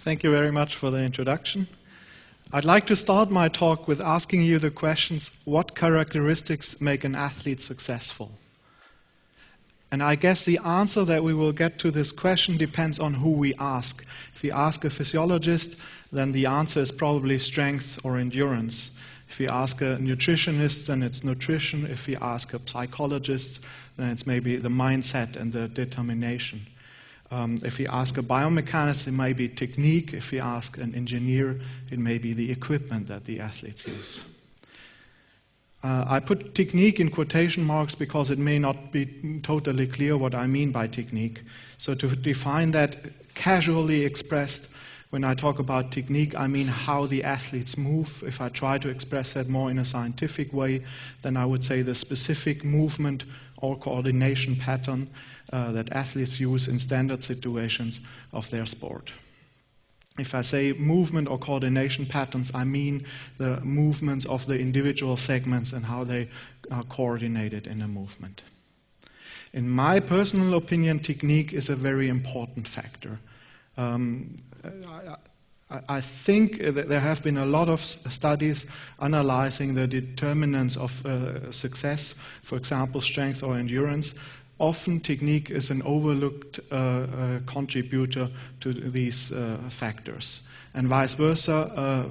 Thank you very much for the introduction. I'd like to start my talk with asking you the questions, what characteristics make an athlete successful? And I guess the answer that we will get to this question depends on who we ask. If we ask a physiologist, then the answer is probably strength or endurance. If we ask a nutritionist, then it's nutrition. If we ask a psychologist, then it's maybe the mindset and the determination. If we ask a biomechanist, it may be technique. If we ask an engineer, it may be the equipment that the athletes use. I put technique in quotation marks because it may not be totally clear what I mean by technique. So to define that casually expressed, when I talk about technique, I mean how the athletes move. If I try to express that more in a scientific way, then I would say the specific movement or coordination pattern that athletes use in standard situations of their sport. If I say movement or coordination patterns, I mean the movements of the individual segments and how they are coordinated in a movement. In my personal opinion, technique is a very important factor. I think that there have been a lot of studies analyzing the determinants of success, for example, strength or endurance. Often technique is an overlooked contributor to these factors. And vice versa,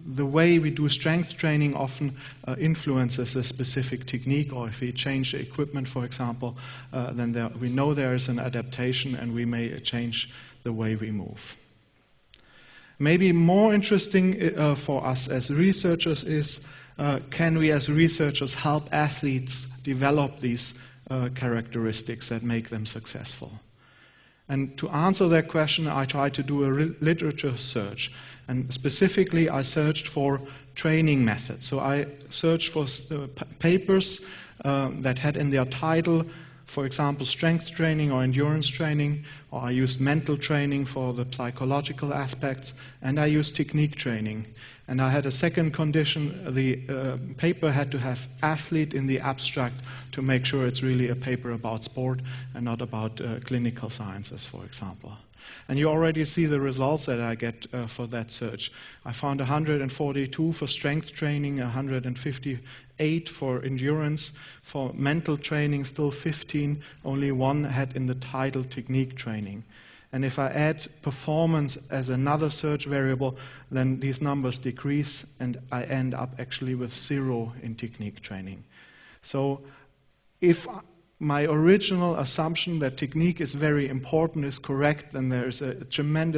the way we do strength training often influences a specific technique, or if we change the equipment, for example, then we know there is an adaptation and we may change the way we move. Maybe more interesting for us as researchers is, can we as researchers help athletes develop these characteristics that make them successful? And to answer that question, I tried to do a literature search. And specifically, I searched for training methods. So I searched for papers that had in their title, for example, strength training or endurance training, or I used mental training for the psychological aspects, and I used technique training. And I had a second condition, the paper had to have athlete in the abstract to make sure it's really a paper about sport and not about clinical sciences, for example. And you already see the results that I get for that search. I found 142 for strength training, 158 for endurance. For mental training, still 15. Only one had in the title technique training. And if I add performance as another search variable, then these numbers decrease, and I end up actually with 0 in technique training. So if my original assumption that technique is very important is correct, then there is a tremendous